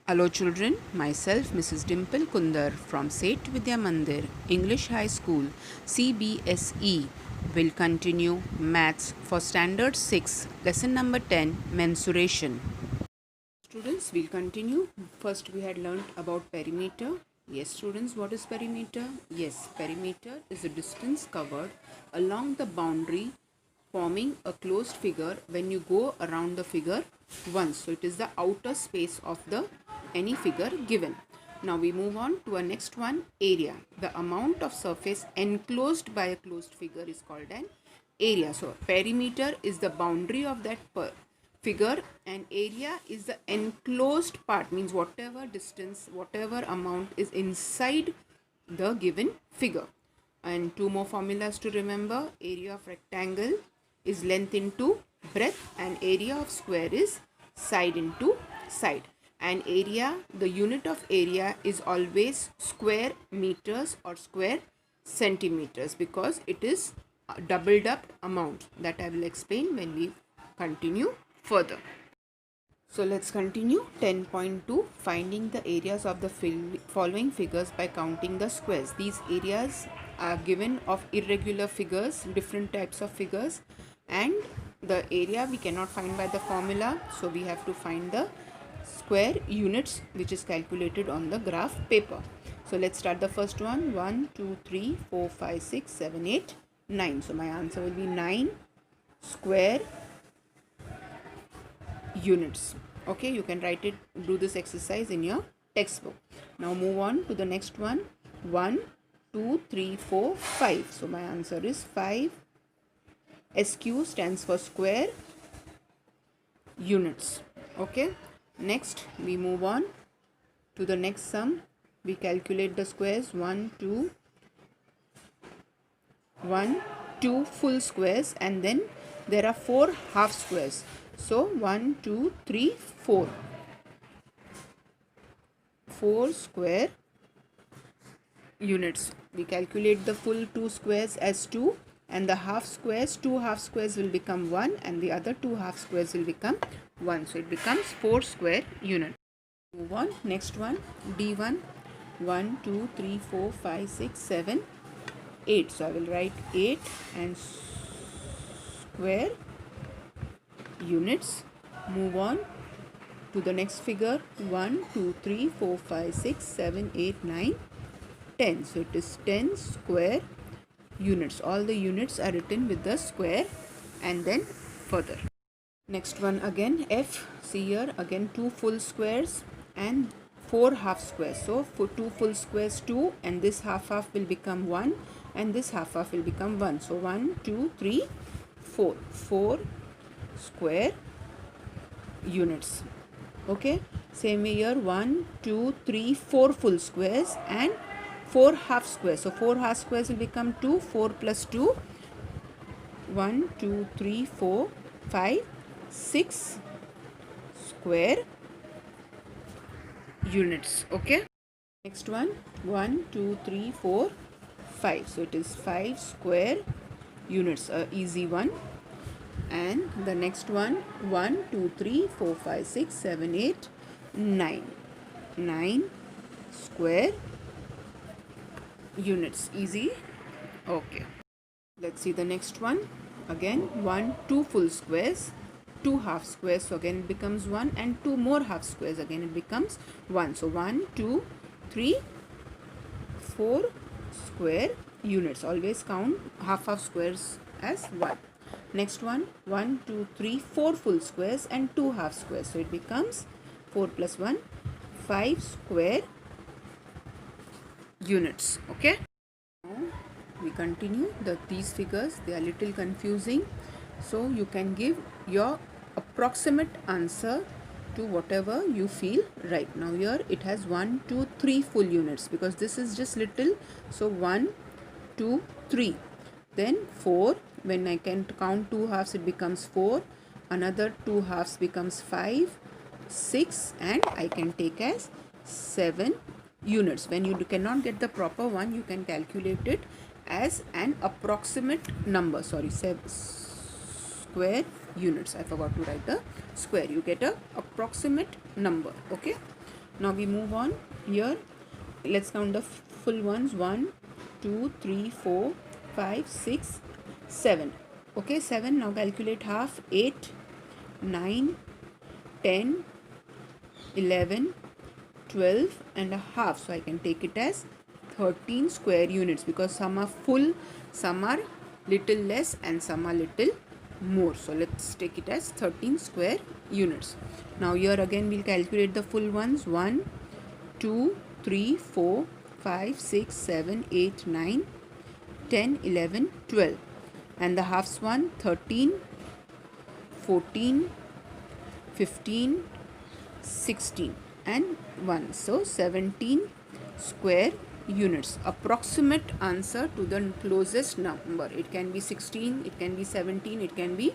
Hello children, myself Mrs. Dimple Kundar from Seth Vidya Mandir, English High School, CBSE will continue Maths for Standard 6, Lesson number 10, Mensuration. Students, we'll continue. First we had learnt about perimeter. Yes students, what is perimeter? Yes, perimeter is the distance covered along the boundary forming a closed figure when you go around the figure once. So it is the outer space of the any figure given. Now we move on to our next one, area. The amount of surface enclosed by a closed figure is called an area. So perimeter is the boundary of that figure and area is the enclosed part, means whatever distance, whatever amount is inside the given figure. And two more formulas to remember. Area of rectangle is length into breadth and area of square is side into side. And area, the unit of area is always square meters or square centimeters because it is a doubled up amount that I will explain when we continue further. So let's continue. 10.2, finding the areas of the following figures by counting the squares. These areas are given of irregular figures, different types of figures, and the area we cannot find by the formula, so we have to find the square units which is calculated on the graph paper. So let's start the first one. 1 2 3 4 5 6 7 8 9. So my answer will be 9 square units. Okay, you can write it, do this exercise in your textbook. Now move on to the next one. 1 2 3 4 5. So my answer is 5. SQ stands for square units. Okay, next we move on to the next sum. We calculate the squares. 1 2 full squares and then there are 4 half squares. So 1 2 3 4 square units. We calculate the full 2 squares as 2 and the half squares, 2 half squares will become 1 and the other 2 half squares will become 1. So it becomes 4 square units. Move on. Next one, D1. 1 2 3 4 5 6 7 8. So I will write 8 and square units. Move on to the next figure. 1 2 3 4 5 6 7 8 9 10. So it is 10 square units. All the units are written with the square and then further. Next one again, F. See here again 2 full squares and 4 half squares. So for 2 full squares 2 and this half will become 1 and this half will become 1. So 1 2 3 4 square units. Okay, same here 1 2 3 4 full squares and 4 half squares. So 4 half squares will become 2. 4 plus 2, 1 2 3 4 5 6 square units. Okay, next one 1 2 3 4 5. So it is 5 square units, a easy one. And the next one 1 2 3 4 5 6 7 8 9 square units, easy. Okay, let's see the next one. Again 1 2 full squares, 2 half squares, so again it becomes 1 and 2 more half squares, again it becomes 1. So 1 2 3 4 square units. Always count half squares as 1. Next one 1 2 3 4 full squares and 2 half squares, so it becomes 4 plus 1 5 square units. Okay, now we continue. These figures, they are little confusing, so you can give your approximate answer to whatever you feel right. Now here it has 1 2 3 full units because this is just little. So 1 2 3, then 4. When I can count 2 halves, it becomes 4. Another 2 halves becomes 5 6 and I can take as 7 units. When you cannot get the proper one, you can calculate it as an approximate number. Sorry, square units. I forgot to write the square. You get a approximate number. Okay, Now we move on here. Let's count the full ones. 1, 2, 3, 4, 5, 6, 7. Okay, 7. Now calculate half. 8, 9, 10, 11, 12 and a half. So I can take it as 13 square units, because some are full, some are little less and some are little more. So let's take it as 13 square units. Now here again we'll calculate the full ones. 1, 2, 3, 4, 5, 6, 7, 8, 9, 10, 11, 12. And the halves one: 13, 14, 15, 16 and 1. So 17 square units. Approximate answer to the closest number. It can be 16, it can be 17, it can be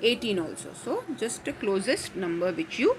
18 also. So just the closest number which you